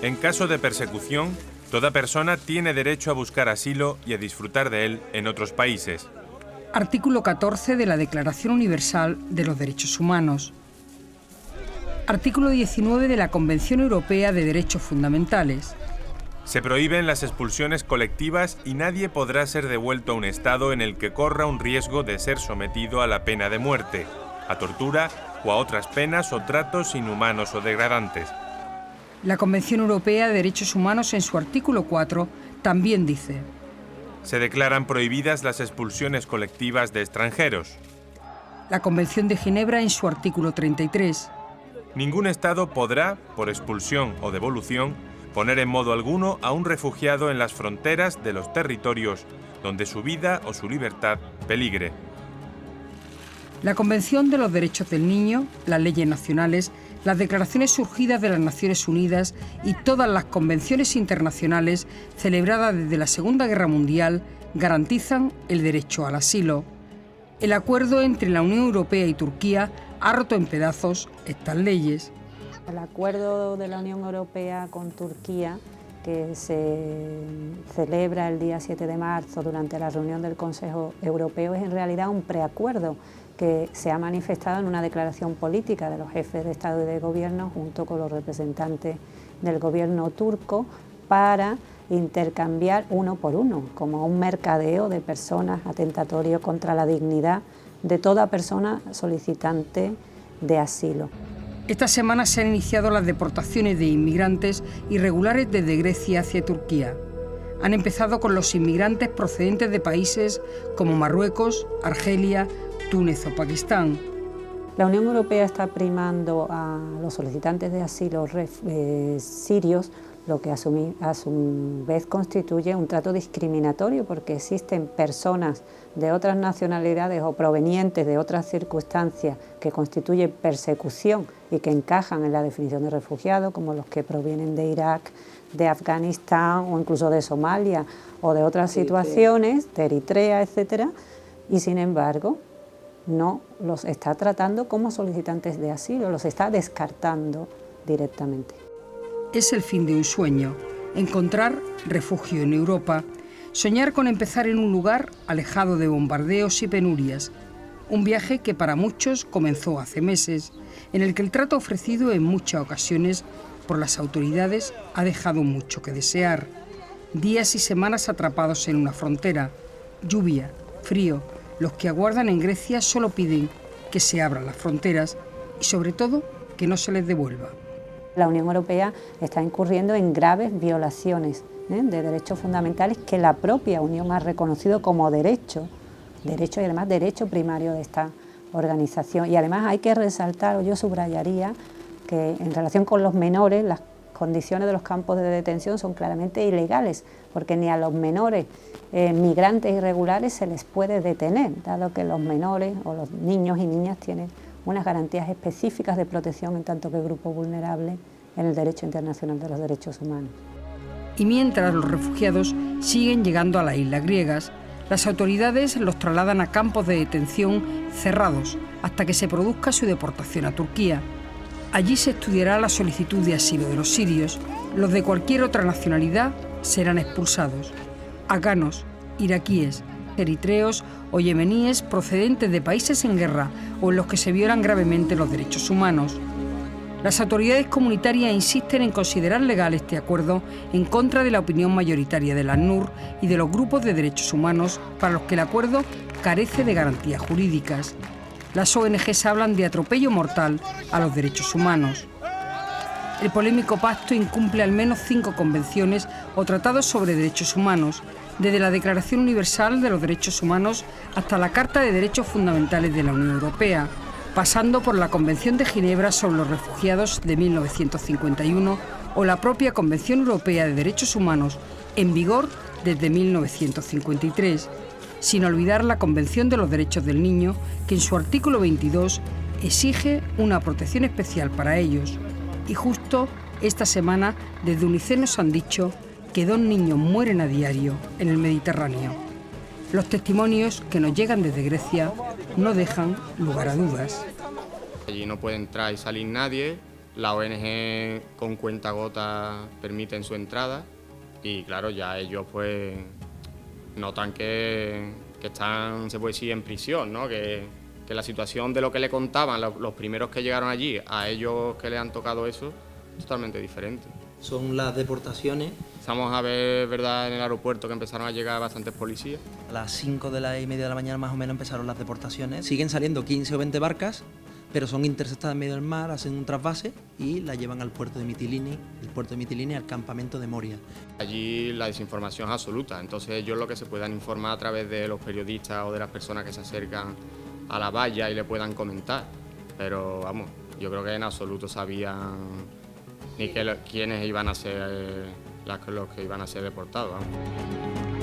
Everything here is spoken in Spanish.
En caso de persecución, toda persona tiene derecho a buscar asilo y a disfrutar de él en otros países. Artículo 14 de la Declaración Universal de los Derechos Humanos. Artículo 19 de la Convención Europea de Derechos Fundamentales. Se prohíben las expulsiones colectivas y nadie podrá ser devuelto a un estado en el que corra un riesgo de ser sometido a la pena de muerte, a tortura o a otras penas o tratos inhumanos o degradantes. La Convención Europea de Derechos Humanos, en su artículo 4, también dice: se declaran prohibidas las expulsiones colectivas de extranjeros. La Convención de Ginebra, en su artículo 33. Ningún Estado podrá, por expulsión o devolución, poner en modo alguno a un refugiado en las fronteras de los territorios donde su vida o su libertad peligre. La Convención de los Derechos del Niño, las leyes nacionales, las declaraciones surgidas de las Naciones Unidas y todas las convenciones internacionales celebradas desde la Segunda Guerra Mundial garantizan el derecho al asilo. El acuerdo entre la Unión Europea y Turquía ha roto en pedazos estas leyes. El acuerdo de la Unión Europea con Turquía, que se celebra el día 7 de marzo durante la reunión del Consejo Europeo, es en realidad un preacuerdo que se ha manifestado en una declaración política de los jefes de Estado y de Gobierno junto con los representantes del gobierno turco para intercambiar uno por uno, como un mercadeo de personas atentatorio contra la dignidad de toda persona solicitante de asilo. Esta semana se han iniciado las deportaciones de inmigrantes irregulares desde Grecia hacia Turquía. Han empezado con los inmigrantes procedentes de países como Marruecos, Argelia, Túnez o Pakistán. La Unión Europea está primando a los solicitantes de asilo sirios, lo que a su vez constituye un trato discriminatorio porque existen personas de otras nacionalidades o provenientes de otras circunstancias que constituyen persecución y que encajan en la definición de refugiado, como los que provienen de Irak, de Afganistán o incluso de Somalia o de otras situaciones, de Eritrea, etcétera, y sin embargo no los está tratando como solicitantes de asilo, los está descartando directamente. Es el fin de un sueño, encontrar refugio en Europa, soñar con empezar en un lugar alejado de bombardeos y penurias, un viaje que para muchos comenzó hace meses, en el que el trato ofrecido en muchas ocasiones por las autoridades ha dejado mucho que desear. Días y semanas atrapados en una frontera, lluvia, frío. Los que aguardan en Grecia solo piden que se abran las fronteras y sobre todo que no se les devuelva. La Unión Europea está incurriendo en graves violaciones de derechos fundamentales que la propia Unión ha reconocido como derecho y además derecho primario de esta organización. Y además hay que resaltar, o yo subrayaría, que en relación con los menores, las condiciones de los campos de detención son claramente ilegales, porque ni a los menores migrantes irregulares se les puede detener, dado que los menores o los niños y niñas tienen unas garantías específicas de protección en tanto que grupo vulnerable en el derecho internacional de los derechos humanos. Y mientras los refugiados siguen llegando a las islas griegas, las autoridades los trasladan a campos de detención cerrados hasta que se produzca su deportación a Turquía. Allí se estudiará la solicitud de asilo de los sirios. Los de cualquier otra nacionalidad serán expulsados. Afganos, iraquíes, eritreos o yemeníes procedentes de países en guerra o en los que se violan gravemente los derechos humanos. Las autoridades comunitarias insisten en considerar legal este acuerdo en contra de la opinión mayoritaria del ACNUR y de los grupos de derechos humanos para los que el acuerdo carece de garantías jurídicas. Las ONGs hablan de atropello mortal a los derechos humanos. El polémico pacto incumple al menos 5 convenciones o tratados sobre derechos humanos, desde la Declaración Universal de los Derechos Humanos hasta la Carta de Derechos Fundamentales de la Unión Europea, pasando por la Convención de Ginebra sobre los Refugiados de 1951 o la propia Convención Europea de Derechos Humanos, en vigor desde 1953, sin olvidar la Convención de los Derechos del Niño, que en su artículo 22 exige una protección especial para ellos. Y justo esta semana, desde UNICEF nos han dicho que 2 niños mueren a diario en el Mediterráneo. Los testimonios que nos llegan desde Grecia no dejan lugar a dudas. Allí no puede entrar y salir nadie, La ONG con cuentagotas permiten su entrada y claro, ya ellos pues notan que están, se puede decir, en prisión, ¿no? Que la situación de lo que le contaban los primeros que llegaron allí a ellos que le han tocado eso es totalmente diferente. Son las deportaciones. Estamos a ver, ¿verdad?, en el aeropuerto que empezaron a llegar bastantes policías. A las 5:30 de la mañana más o menos empezaron las deportaciones. Siguen saliendo 15 o 20 barcas, pero son interceptadas en medio del mar, hacen un trasvase y la llevan al puerto de Mitilini, el puerto de Mitilini al campamento de Moria. Allí la desinformación es absoluta, entonces ellos lo que se puedan informar a través de los periodistas o de las personas que se acercan a la valla y le puedan comentar. Pero vamos, yo creo que en absoluto sabían ni quiénes iban a ser los que iban a ser deportados. Vamos.